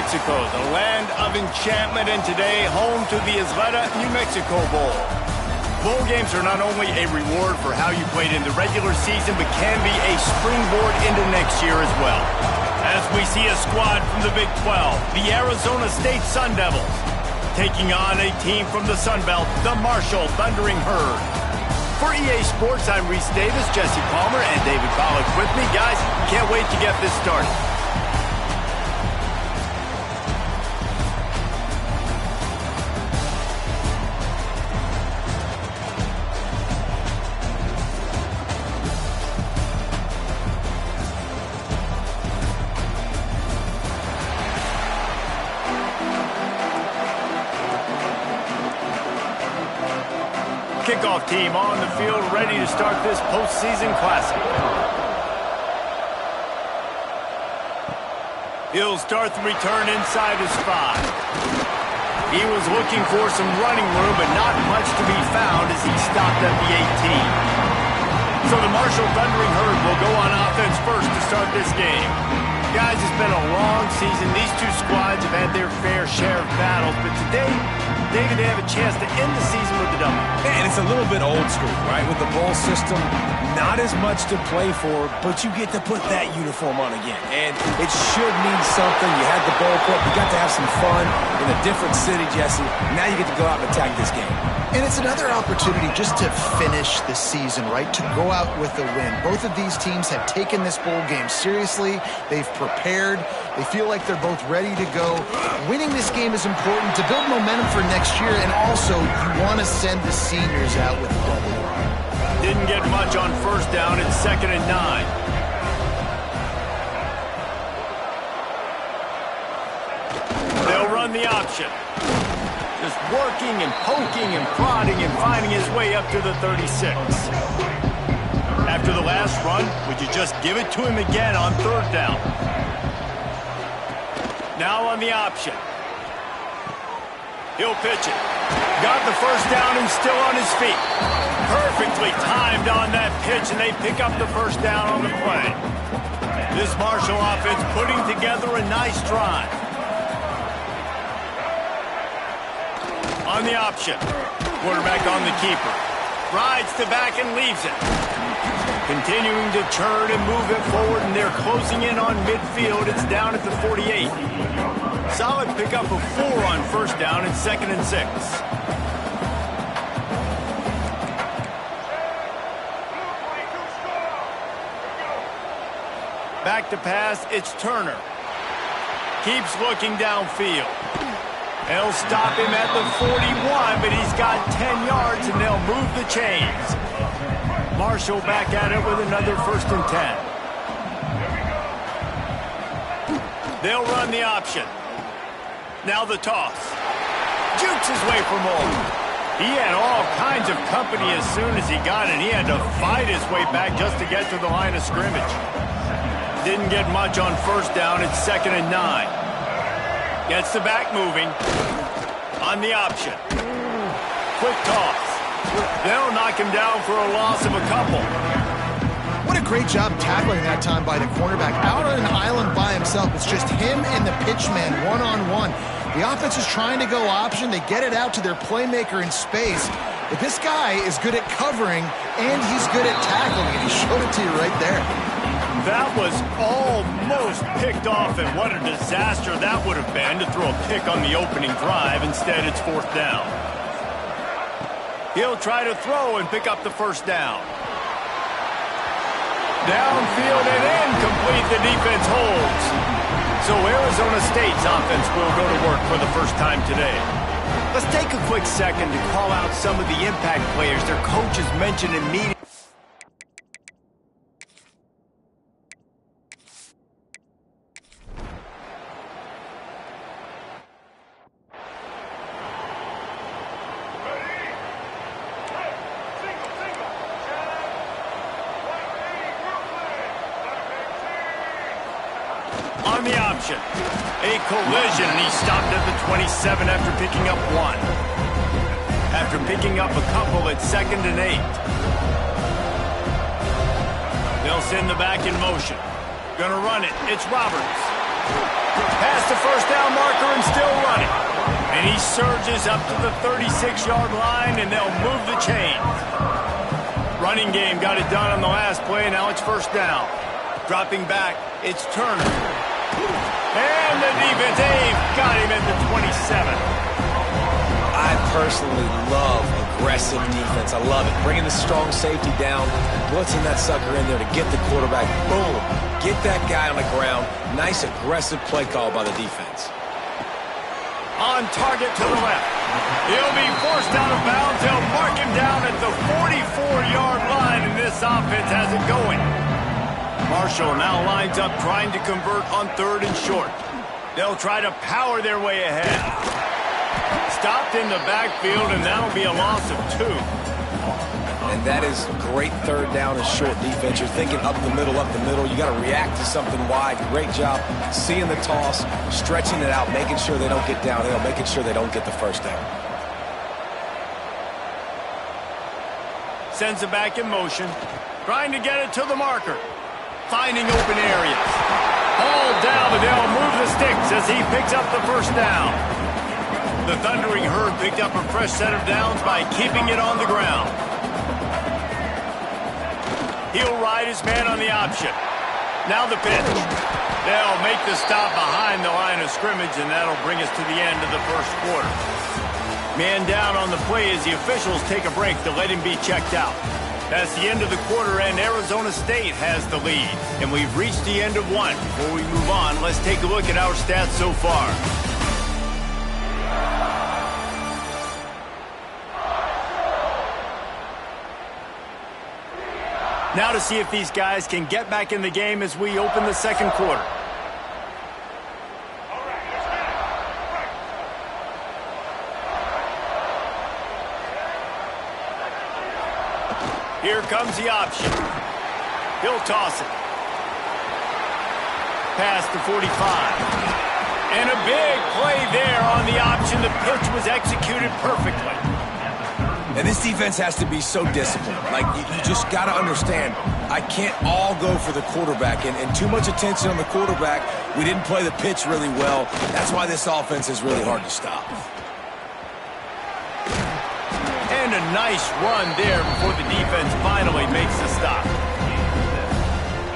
Mexico, the land of enchantment, and today home to the Isleta, New Mexico Bowl. Bowl games are not only a reward for how you played in the regular season, but can be a springboard into next year as well. As we see a squad from the Big 12, the Arizona State Sun Devils, taking on a team from the Sun Belt, the Marshall Thundering Herd. For EA Sports, I'm Reese Davis, Jesse Palmer, and David Pollack with me. Guys, can't wait to get this started. Kickoff team on the field, ready to start this postseason classic. He'll start the return inside his 5. He was looking for some running room, but not much to be found as he stopped at the 18. So the Marshall Thundering Herd will go on offense first to start this game. Guys, it's been a long season. These two squads have had their fair share of battles, but today, David, they have a chance to end the season with the double. And it's a little bit old school, right? With the bowl system, not as much to play for, but you get to put that uniform on again. And it should mean something. You had the bowl cup. You got to have some fun in a different city, Jesse. Now you get to go out and attack this game. And it's another opportunity just to finish the season, right? To go out with a win. Both of these teams have taken this bowl game seriously. They've prepared. They feel like they're both ready to go. Winning this game is important to build momentum for next year, and also you want to send the seniors out with a double. Didn't get much on first down. It's 2nd and 9. They'll run the option. Just working and poking and prodding and finding his way up to the 36. After the last run, would you just give it to him again on 3rd down? Now on the option. He'll pitch it. Got the first down and still on his feet. Perfectly timed on that pitch, and they pick up the first down on the play. This Marshall offense putting together a nice drive. On the option. Quarterback on the keeper. Rides to back and leaves it. Continuing to turn and move it forward, and they're closing in on midfield. It's down at the 48. Solid pickup of 4 on first down and 2nd and 6. Back to pass, it's Turner. Keeps looking downfield. They'll stop him at the 41, but he's got 10 yards, and they'll move the chains. Marshall back at it with another 1st and 10. They'll run the option. Now the toss. Jukes his way for more. He had all kinds of company as soon as he got it. He had to fight his way back just to get to the line of scrimmage. Didn't get much on first down. It's 2nd and 9. Gets the back moving. On the option. Quick toss. They'll knock him down for a loss of a couple. What a great job tackling that time by the cornerback. Out on an island by himself. It's just him and the pitchman one-on-one. The offense is trying to go option. They get it out to their playmaker in space. But this guy is good at covering, and he's good at tackling, and he showed it to you right there. That was almost picked off, and what a disaster that would have been to throw a pick on the opening drive. Instead, it's 4th down. He'll try to throw and pick up the first down. Downfield and incomplete. The defense holds. So Arizona State's offense will go to work for the first time today. Let's take a quick second to call out some of the impact players their coaches mentioned in meetings. On the option. A collision, and he stopped at the 27 after picking up 1. After picking up a couple, it's 2nd and 8. They'll send the back in motion. Gonna run it. It's Roberts. Past the first down marker and still running. And he surges up to the 36-yard line, and they'll move the chains. Running game got it done on the last play. Now it's first down. Dropping back, it's Turner. And the defense, they've got him at the 27. I personally love aggressive defense. I love it. Bringing the strong safety down, blitzing that sucker in there to get the quarterback. Boom. Get that guy on the ground. Nice aggressive play call by the defense. On target to the left. He'll be forced out of bounds. They'll mark him down at the 44-yard line, and this offense has it going. Marshall now lines up trying to convert on 3rd and short. They'll try to power their way ahead. Stopped in the backfield, and that'll be a loss of 2. And that is great 3rd down and short defense. You're thinking up the middle, up the middle. You got to react to something wide. Great job seeing the toss, stretching it out, making sure they don't get downhill, making sure they don't get the first down. Sends it back in motion, trying to get it to the marker. Finding open areas. All down, but they'll move the sticks as he picks up the first down. The Thundering Herd picked up a fresh set of downs by keeping it on the ground. He'll ride his man on the option. Now the pitch. They'll make the stop behind the line of scrimmage, and that'll bring us to the end of the first quarter. Man down on the play as the officials take a break to let him be checked out. That's the end of the quarter, and Arizona State has the lead. And we've reached the end of one. Before we move on, let's take a look at our stats so far. Now to see if these guys can get back in the game as we open the second quarter. Here comes the option. He'll toss it. Past the 45. And a big play there on the option. The pitch was executed perfectly. And this defense has to be so disciplined. Like, you just got to understand, I can't all go for the quarterback. And too much attention on the quarterback. We didn't play the pitch really well. That's why this offense is really hard to stop. And a nice run there before the defense finally makes the stop.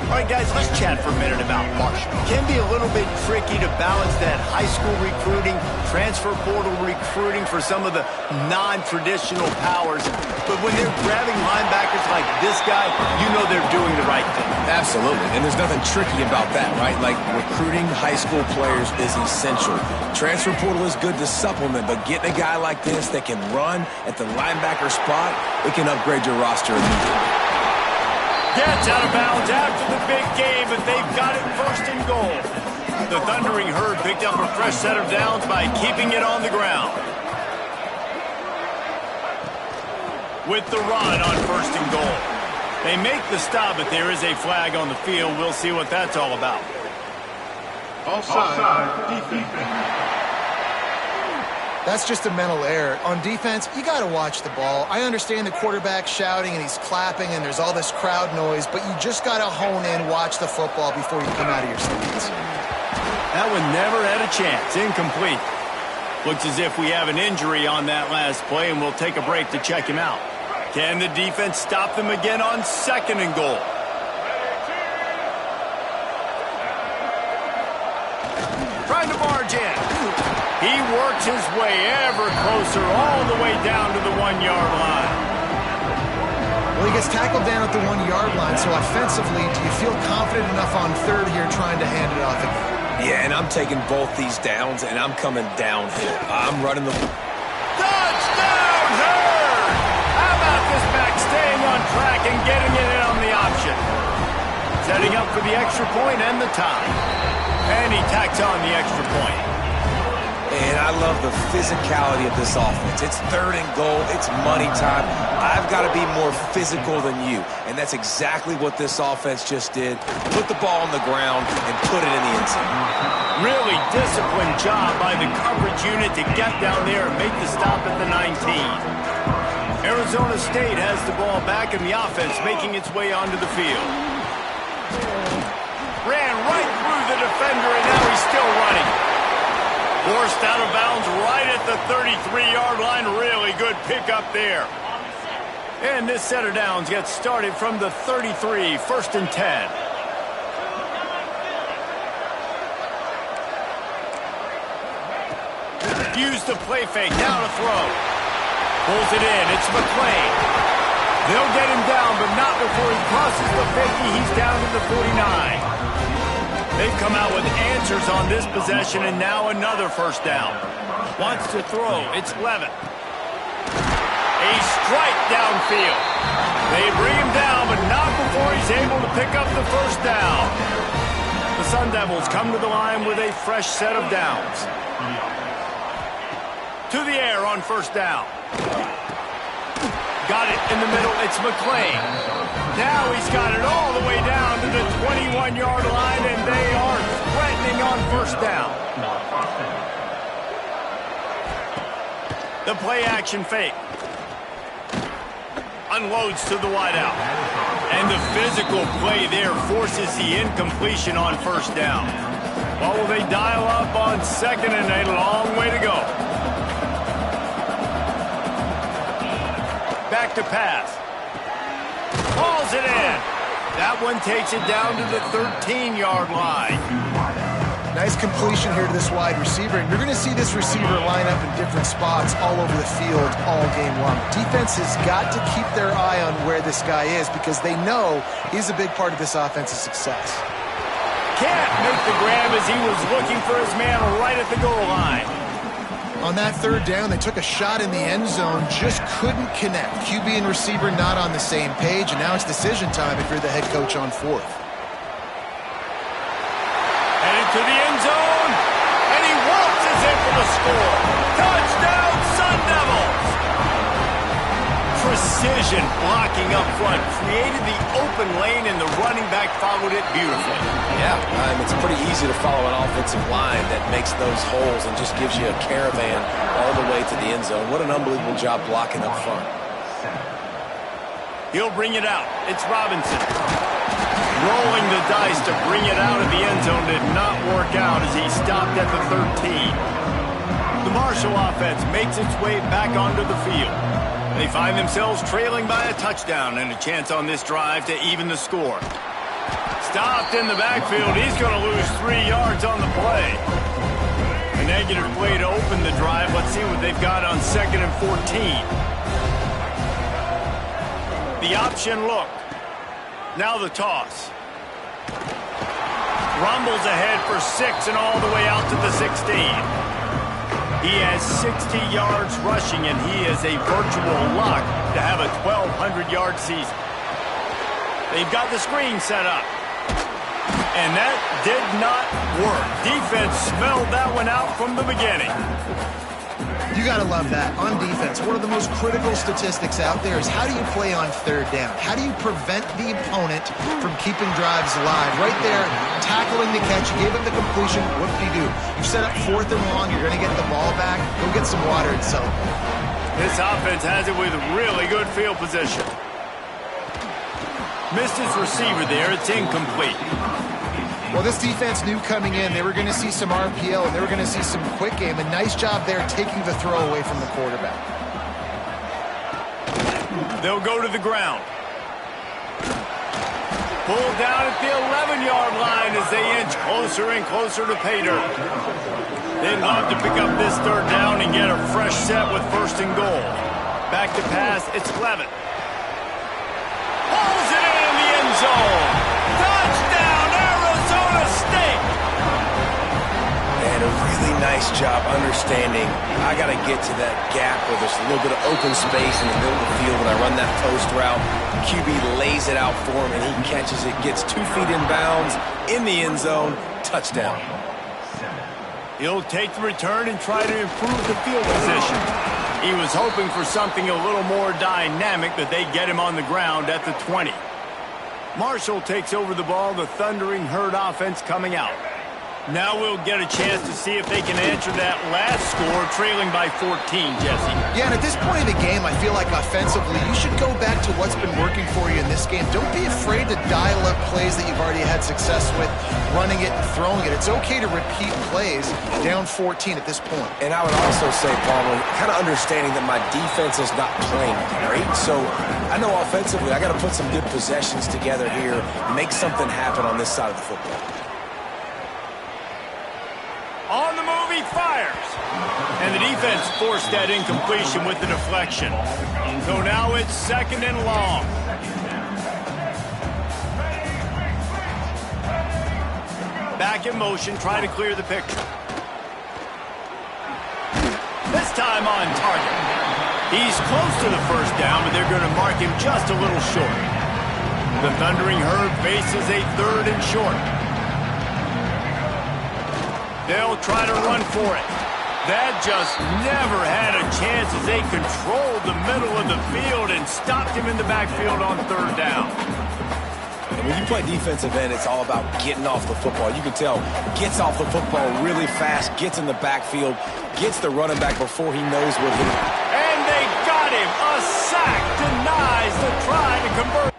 All right, guys, let's chat for a minute about Marshall. It can be a little bit tricky to balance that high school recruiting, transfer portal recruiting for some of the non-traditional powers. But when they're grabbing linebackers like this guy, you know they're doing the right thing. Absolutely, and there's nothing tricky about that, right? Like, recruiting high school players is essential. Transfer portal is good to supplement, but getting a guy like this that can run at the linebacker spot, it can upgrade your roster immediately. Gets out of bounds after the big game, but they've got it 1st and goal. The Thundering Herd picked up a fresh set of downs by keeping it on the ground. With the run on 1st and goal. They make the stop, but there is a flag on the field. We'll see what that's all about. Offside, defense. That's just a mental error. On defense, you got to watch the ball. I understand the quarterback shouting and he's clapping and there's all this crowd noise, but you just got to hone in, watch the football before you come out of your seats. That one never had a chance. Incomplete. Looks as if we have an injury on that last play, and we'll take a break to check him out. Can the defense stop them again on 2nd and goal? Trying to barge in. He works his way ever closer all the way down to the 1-yard line. Well, he gets tackled down at the 1-yard line, so offensively, do you feel confident enough on 3rd here trying to hand it off again? Yeah, and I'm taking both these downs, and I'm coming downhill. I'm running the... Touchdown, Herd! How about this back staying on track and getting it in on the option? Setting up for the extra point and the tie. And he tacks on the extra point. And I love the physicality of this offense. It's 3rd and goal. It's money time. I've got to be more physical than you. And that's exactly what this offense just did. Put the ball on the ground and put it in the end zone. Really disciplined job by the coverage unit to get down there and make the stop at the 19. Arizona State has the ball back, and the offense making its way onto the field. Ran right through the defender, and now he's still running. Forced out of bounds right at the 33-yard line. Really good pickup there. And this set of downs gets started from the 33, 1st and 10. Use the play fake, now to throw. Pulls it in, it's McClain. They'll get him down, but not before he crosses the 50. He's down to the 49. They've come out with answers on this possession, and now another first down. Wants to throw, it's Levitt. A strike downfield. They bring him down, but not before he's able to pick up the first down. The Sun Devils come to the line with a fresh set of downs. To the air on first down. Got it in the middle, it's McClain. Now he's got it all the way down to the 21-yard line, and they are threatening on first down. The play action fake. Unloads to the wideout. And the physical play there forces the incompletion on first down. Well, will they dial up on second, and a long way to go. Back to pass. Hauls it in. That one takes it down to the 13-yard line. Nice completion here to this wide receiver, and you're going to see this receiver line up in different spots all over the field all game long. Defense has got to keep their eye on where this guy is because they know he's a big part of this offense's success. Can't make the grab as he was looking for his man right at the goal line. On that third down, they took a shot in the end zone, just couldn't connect. QB and receiver not on the same page, and now it's decision time if you're the head coach on fourth. Headed to the end zone, and he waltzes in for the score. Touchdown, Sun Devils! Precision blocking up front, created the open lane, and the running back followed it beautifully. Yeah, it's pretty easy to follow an offensive line that makes those holes and just gives you a caravan all the way to the end zone. What an unbelievable job blocking up front. He'll bring it out. It's Robinson. Rolling the dice to bring it out of the end zone did not work out as he stopped at the 13. The Marshall offense makes its way back onto the field. They find themselves trailing by a touchdown and a chance on this drive to even the score. Stopped in the backfield. He's going to lose 3 yards on the play. A negative play to open the drive. Let's see what they've got on 2nd and 14. The option look. Now the toss. Rumbles ahead for 6 and all the way out to the 16. He has 60 yards rushing, and he is a virtual lock to have a 1,200-yard season. They've got the screen set up. And that did not work. Defense smelled that one out from the beginning. You got to love that. On defense, one of the most critical statistics out there is how do you play on third down? How do you prevent the opponent from keeping drives alive? Right there, tackling the catch. You gave him the completion. What do you do? You set up 4th and long. You're going to get the ball back. Go get some water and celebrate. This offense has it with really good field position. Missed his receiver there. It's incomplete. Well, this defense knew coming in they were going to see some RPO and they were going to see some quick game. A nice job there taking the throw away from the quarterback. They'll go to the ground. Pulled down at the 11-yard line as they inch closer and closer to pay dirt. They'd love to pick up this third down and get a fresh set with 1st and goal. Back to pass, it's Levitt. Pulls it in the end zone. Touchdown, Arizona State! And a really nice job understanding I got to get to that gap where there's a little bit of open space in the middle of the field when I run that post route. QB lays it out for him, and he catches it, gets 2 feet in bounds, in the end zone, touchdown. He'll take the return and try to improve the field position. He was hoping for something a little more dynamic, but they get him on the ground at the 20. Marshall takes over the ball, the Thundering Herd offense coming out. Now we'll get a chance to see if they can answer that last score, trailing by 14, Jesse. Yeah, and at this point of the game, I feel like offensively, you should go back to what's been working for you in this game. Don't be afraid to dial up plays that you've already had success with, running it and throwing it. It's okay to repeat plays down 14 at this point. And I would also say, Palmer, kind of understanding that my defense is not playing great, so I know offensively I got to put some good possessions together here, make something happen on this side of the football. On the move, he fires. And the defense forced that incompletion with the deflection. So now it's 2nd and long. Back in motion, trying to clear the picture. This time on target. He's close to the first down, but they're going to mark him just a little short. The Thundering Herd faces a 3rd and short. They'll try to run for it. That just never had a chance as they controlled the middle of the field and stopped him in the backfield on 3rd down. And when you play defensive end, it's all about getting off the football. You can tell, gets off the football really fast, gets in the backfield, gets the running back before he knows what hit him. And they got him. A sack denies the try to convert.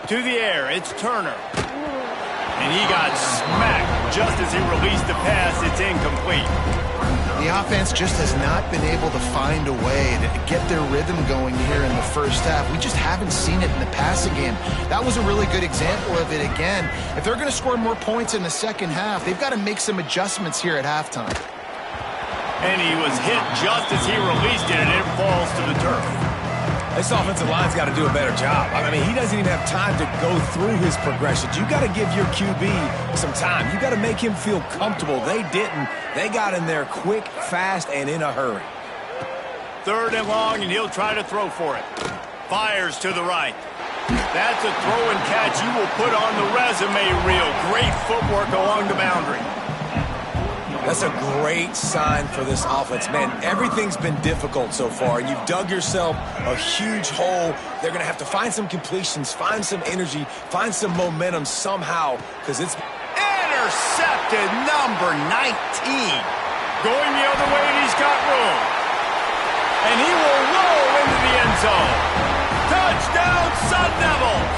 To the air, it's Turner. And he got smacked just as he released the pass. It's incomplete. The offense just has not been able to find a way to get their rhythm going here in the first half. We just haven't seen it in the passing game. That was a really good example of it again. If they're going to score more points in the second half, they've got to make some adjustments here at halftime. And he was hit just as he released it, and it falls to the turf. This offensive line's got to do a better job. I mean, he doesn't even have time to go through his progressions. You got to give your QB some time. You got to make him feel comfortable. They didn't. They got in there quick, fast, and in a hurry. 3rd and long, and he'll try to throw for it. Fires to the right. That's a throw and catch you will put on the resume reel. Great footwork along the boundary. That's a great sign for this offense. Man, everything's been difficult so far. You've dug yourself a huge hole. They're going to have to find some completions, find some energy, find some momentum somehow, because it's... Intercepted, number 19. Going the other way, and he's got room. And he will roll into the end zone. Touchdown, Sun Devils!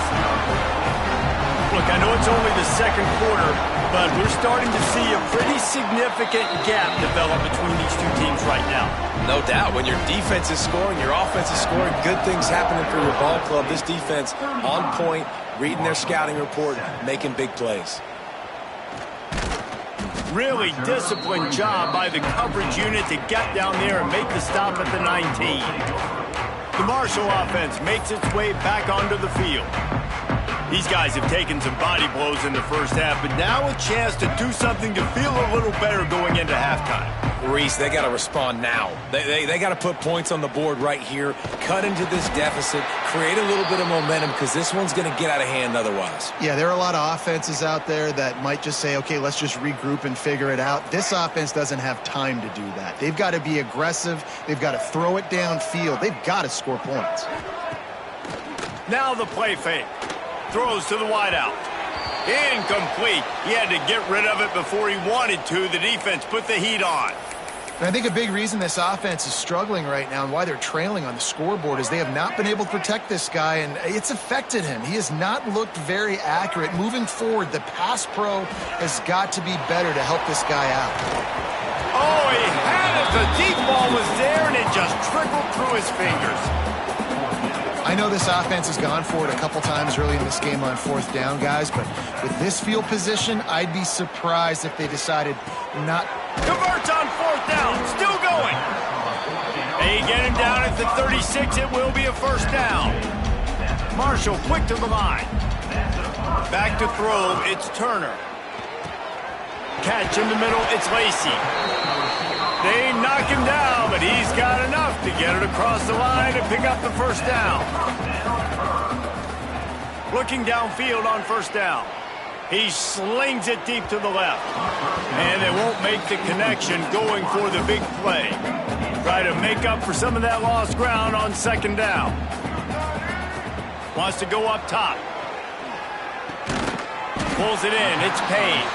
Look, I know it's only the 2nd quarter, but we're starting to see a pretty significant gap develop between these two teams right now. No doubt. When your defense is scoring, your offense is scoring, good things happening for your ball club. This defense on point, reading their scouting report, making big plays. Really disciplined job by the coverage unit to get down there and make the stop at the 19. The Marshall offense makes its way back onto the field. These guys have taken some body blows in the first half, but now a chance to do something to feel a little better going into halftime. Reese, they got to respond now. They got to put points on the board right here, cut into this deficit, create a little bit of momentum, because this one's going to get out of hand otherwise. Yeah, there are a lot of offenses out there that might just say, okay, let's just regroup and figure it out. This offense doesn't have time to do that. They've got to be aggressive. They've got to throw it downfield. They've got to score points. Now the play fake. Throws to the wideout. Incomplete. He had to get rid of it before he wanted to. The defense put the heat on. And I think a big reason this offense is struggling right now and why they're trailing on the scoreboard is they have not been able to protect this guy, and it's affected him. He has not looked very accurate. Moving forward, the pass pro has got to be better to help this guy out. Oh, he had it. The deep ball was there, and it just trickled through his fingers. I know this offense has gone for it a couple times early in this game on 4th down, guys, but with this field position, I'd be surprised if they decided not. Converts on 4th down, still going. They get him down at the 36. It will be a 1st down. Marshall quick to the line. Back to throw, it's Turner. Catch in the middle, it's Lacey. They knock him down, but he's got enough to get it across the line and pick up the 1st down. Looking downfield on 1st down. He slings it deep to the left. And they won't make the connection going for the big play. Try to make up for some of that lost ground on second down. Wants to go up top. Pulls it in. It's Payne.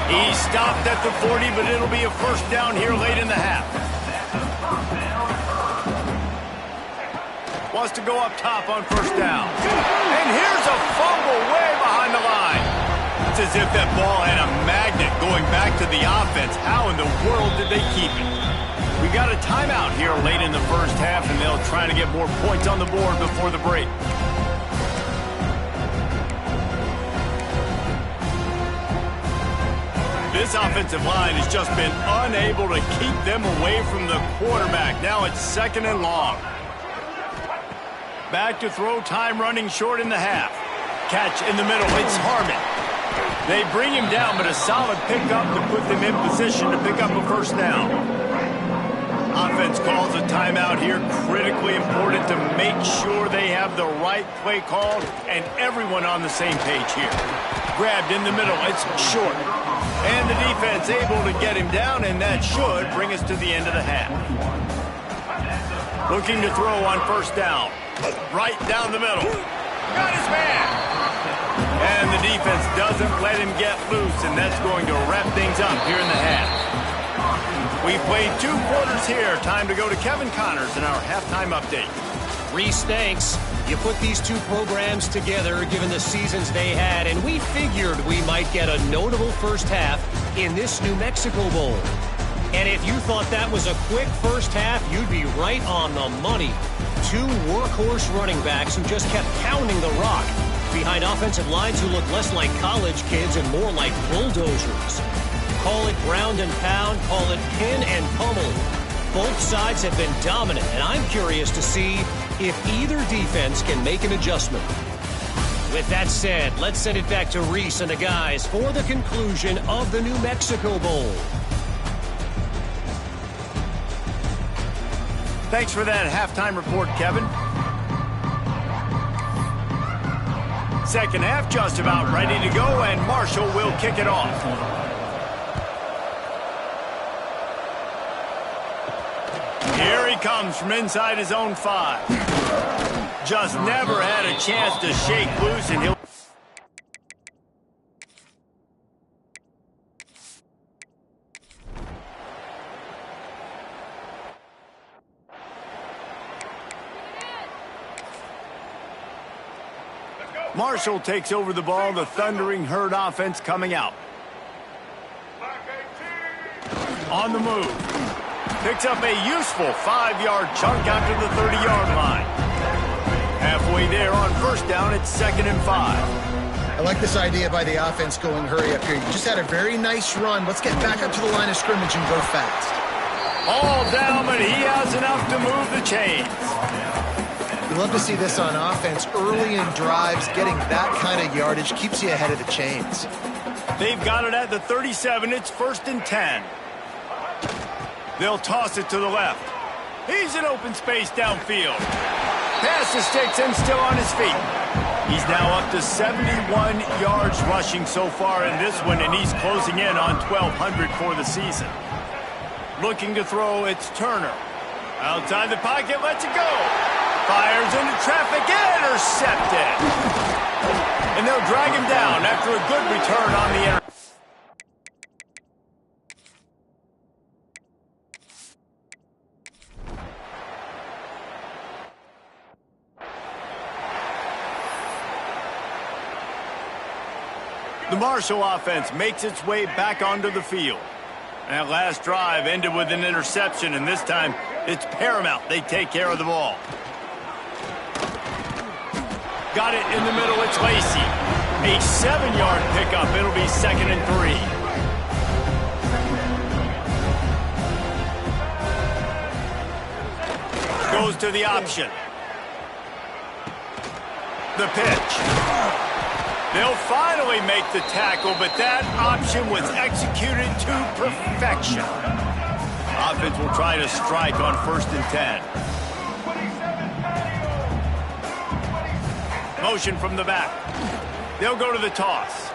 He stopped at the 40, but it'll be a first down here late in the half. Wants to go up top on first down. And here's a fumble way behind the line. It's as if that ball had a magnet going back to the offense. How in the world did they keep it? We got a timeout here late in the first half, and they'll try to get more points on the board before the break. This offensive line has just been unable to keep them away from the quarterback. Now it's second and long. Back to throw, time running short in the half. Catch in the middle, it's Harmon. They bring him down, but a solid pickup to put them in position to pick up a first down. Offense calls a timeout here. Critically important to make sure they have the right play called and everyone on the same page here. Grabbed in the middle, it's short. And the defense able to get him down, and that should bring us to the end of the half. Looking to throw on first down. Right down the middle. Got his man. And the defense doesn't let him get loose, and that's going to wrap things up here in the half. We played 2 quarters here. Time to go to Kevin Connors in our halftime update. Reese, thanks. You put these 2 programs together given the seasons they had, and we figured we might get a notable first half in this New Mexico Bowl. And if you thought that was a quick first half, you'd be right on the money. 2 workhorse running backs who just kept pounding the rock behind offensive lines who look less like college kids and more like bulldozers. Call it ground and pound, call it pin and pummel. Both sides have been dominant, and I'm curious to see if either defense can make an adjustment. With that said, let's send it back to Reese and the guys for the conclusion of the New Mexico Bowl. Thanks for that halftime report, Kevin. Second half just about ready to go, and Marshall will kick it off. Here he comes from inside his own 5. Just never had a chance to shake loose, and he'll... Marshall takes over the ball, the Thundering Herd offense coming out. On the move. Picks up a useful 5-yard chunk out to the 30-yard line. Halfway there on first down, it's 2nd and 5. I like this idea by the offense going hurry up here. You just had a very nice run. Let's get back up to the line of scrimmage and go fast. All down, but he has enough to move the chains. You love to see this on offense. Early in drives, getting that kind of yardage keeps you ahead of the chains. They've got it at the 37. It's 1st and 10. They'll toss it to the left. He's in open space downfield. Pass the sticks and still on his feet. He's now up to 71 yards rushing so far in this one, and he's closing in on 1,200 for the season. Looking to throw, it's Turner. Outside the pocket, lets it go. Fires into traffic, intercepted. And they'll drag him down after a good return on the interception. The Marshall offense makes its way back onto the field. That last drive ended with an interception, and this time it's paramount they take care of the ball. Got it in the middle, it's Lacey. A 7-yard pickup, it'll be 2nd and 3. Goes to the option. The pitch. They'll finally make the tackle, but that option was executed to perfection. Offense will try to strike on 1st and 10. Motion from the back. They'll go to the toss.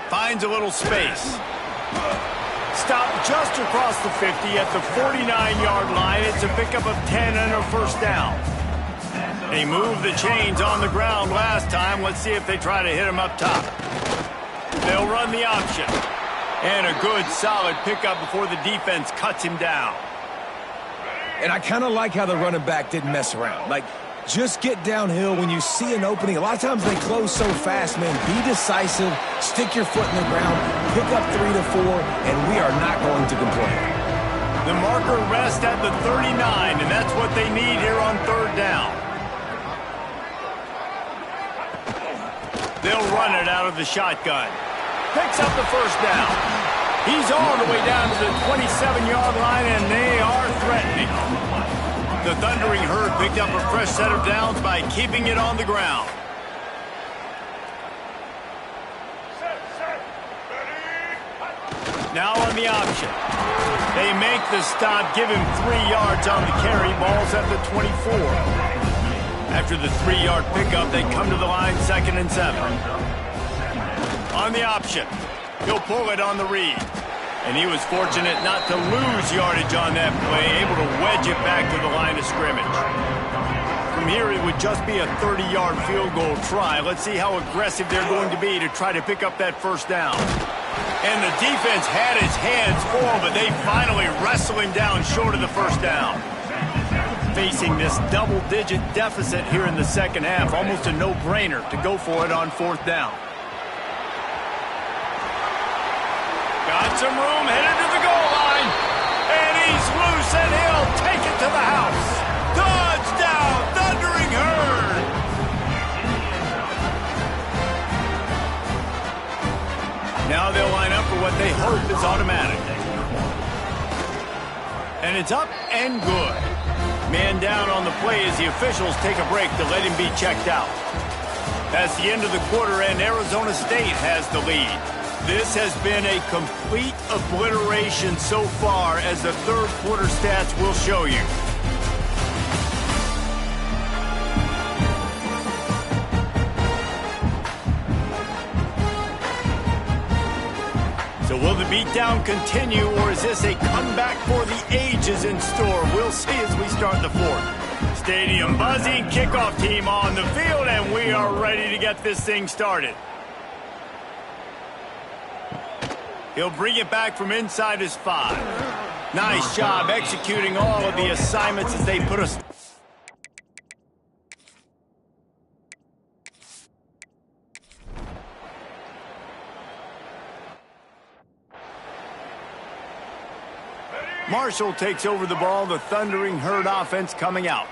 Finds a little space. Stop just across the 50 at the 49-yard line. It's a pickup of 10 and a first down. They moved the chains on the ground last time. Let's see if they try to hit him up top. They'll run the option. And a good, solid pickup before the defense cuts him down. And I kind of like how the running back didn't mess around. Like, just get downhill when you see an opening. A lot of times they close so fast, man. Be decisive, stick your foot in the ground, pick up 3 to 4, and we are not going to complain. The marker rests at the 39, and that's what they need here on third down. They'll run it out of the shotgun. Picks up the first down. He's all the way down to the 27-yard line, and they are threatening. The Thundering Herd picked up a fresh set of downs by keeping it on the ground. Now on the option. They make the stop, give him 3 yards on the carry. Ball's at the 24. After the 3-yard pickup, they come to the line 2nd and 7. On the option. He'll pull it on the read. And he was fortunate not to lose yardage on that play, able to wedge it back to the line of scrimmage. From here, it would just be a 30-yard field goal try. Let's see how aggressive they're going to be to try to pick up that first down. And the defense had his hands full, but they finally wrestle him down short of the first down. Facing this double-digit deficit here in the second half, almost a no-brainer to go for it on 4th down. Got some room, headed to the goal line. And he's loose, and he'll take it to the house. Touchdown, Thundering Herd! Now they'll line up for what they hope is automatic. And it's up and good. Man down on the play as the officials take a break to let him be checked out. That's the end of the quarter, and Arizona State has the lead. This has been a complete obliteration so far, as the third quarter stats will show you. So will the beatdown continue, or is this a comeback for the ages in store? We'll see as we start the fourth. Stadium buzzing, kickoff team on the field, and we are ready to get this thing started. He'll bring it back from inside his 5. Nice job executing all of the assignments as they put us. Marshall takes over the ball, the Thundering Herd offense coming out.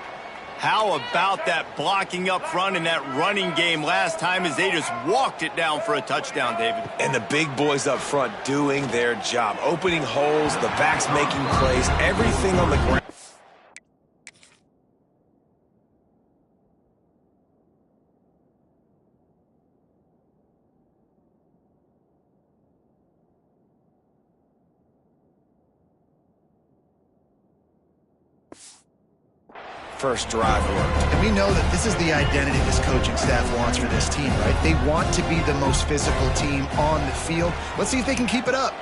How about that blocking up front and that running game last time as they just walked it down for a touchdown, David? And the big boys up front doing their job. Opening holes, the backs making plays, everything on the ground. First drive worked. And we know that this is the identity this coaching staff wants for this team, right? They want to be the most physical team on the field. Let's see if they can keep it up.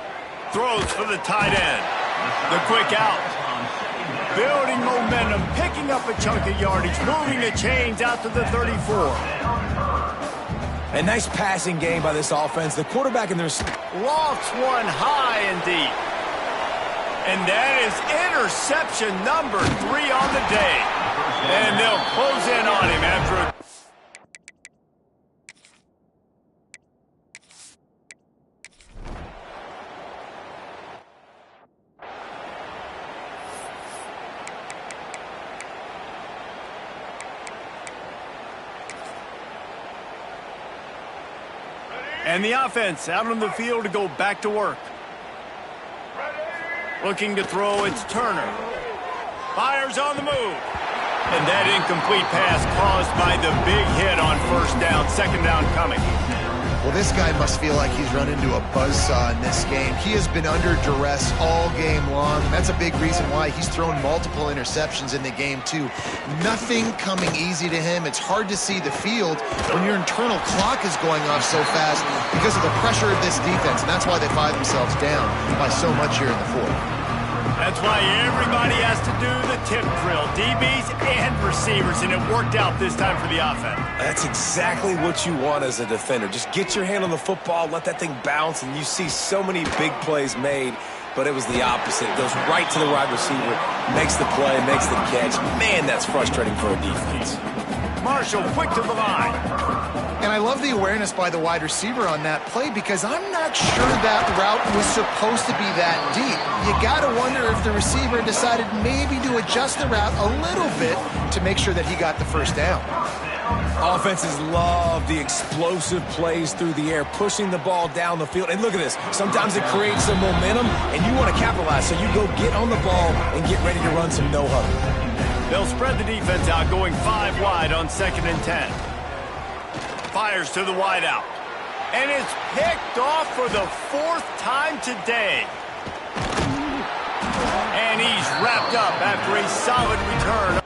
Throws for the tight end. The quick out. Building momentum, picking up a chunk of yardage, moving the chains out to the 34. A nice passing game by this offense. The quarterback in their... Lofts one high and deep. And that is interception number 3 on the day. And they'll close in on him after a... And the offense out on the field to go back to work. Looking to throw, it's Turner. Fires on the move. And that incomplete pass caused by the big hit on first down. Second down coming. Well, this guy must feel like he's run into a buzzsaw in this game. He has been under duress all game long, and that's a big reason why he's thrown multiple interceptions in the game, too. Nothing coming easy to him. It's hard to see the field when your internal clock is going off so fast because of the pressure of this defense, and that's why they find themselves down by so much here in the fourth. That's why everybody has to do the tip drill, DBs and receivers, and it worked out this time for the offense. That's exactly what you want as a defender. Just get your hand on the football, let that thing bounce, and you see so many big plays made, but it was the opposite. It goes right to the wide receiver, makes the play, makes the catch. Man, that's frustrating for a defense. Marshall, quick to the line. And I love the awareness by the wide receiver on that play because I'm not sure that route was supposed to be that deep. You got to wonder if the receiver decided maybe to adjust the route a little bit to make sure that he got the first down. Offenses love the explosive plays through the air, pushing the ball down the field. And look at this. Sometimes it creates some momentum, and you want to capitalize. So you go get on the ball and get ready to run some no-huddle. They'll spread the defense out, going 5 wide on 2nd and 10. Fires to the wideout. And it's picked off for the 4th time today. And he's wrapped up after a solid return.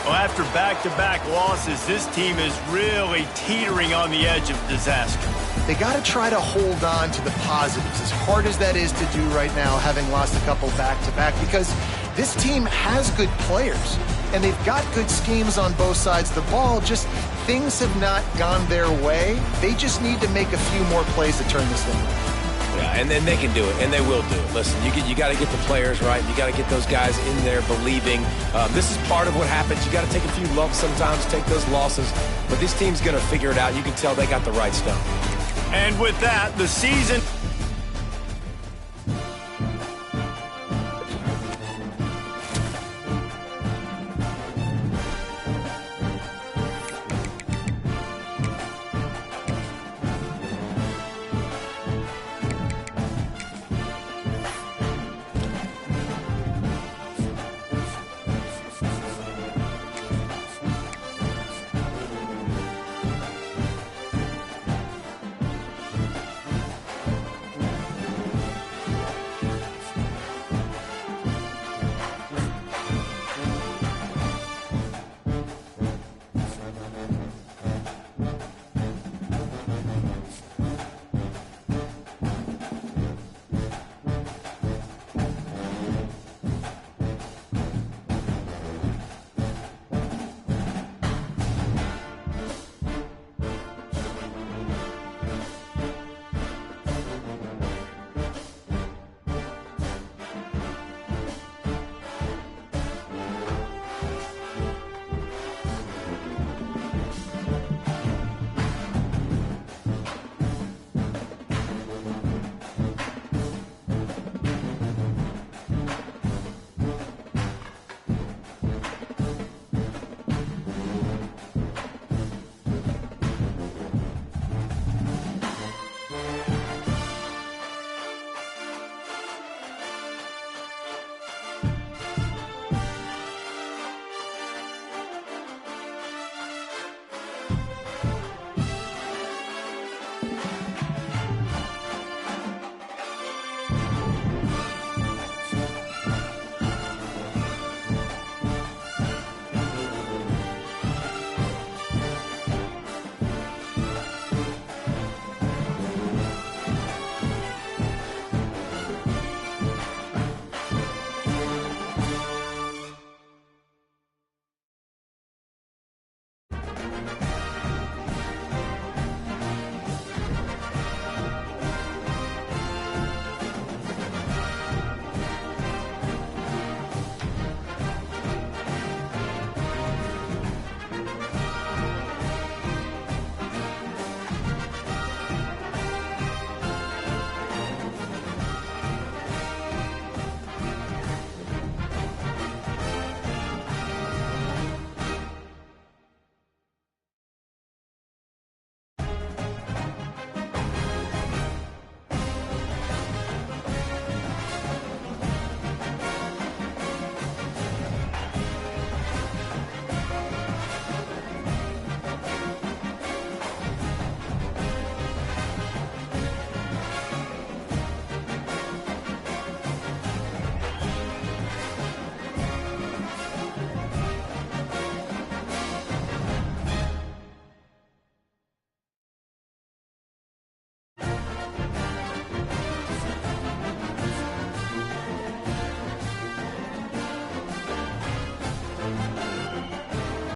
Well, after back-to-back losses, this team is really teetering on the edge of disaster. They got to try to hold on to the positives, as hard as that is to do right now, having lost a couple back-to-back, because this team has good players, and they've got good schemes on both sides of the ball, just things have not gone their way. They just need to make a few more plays to turn this thing around. Yeah, and then they can do it, and they will do it. Listen, you got to get the players right. You got to get those guys in there believing. This is part of what happens. You got to take a few lumps sometimes, take those losses, but this team's going to figure it out. You can tell they got the right stuff. And with that, the season...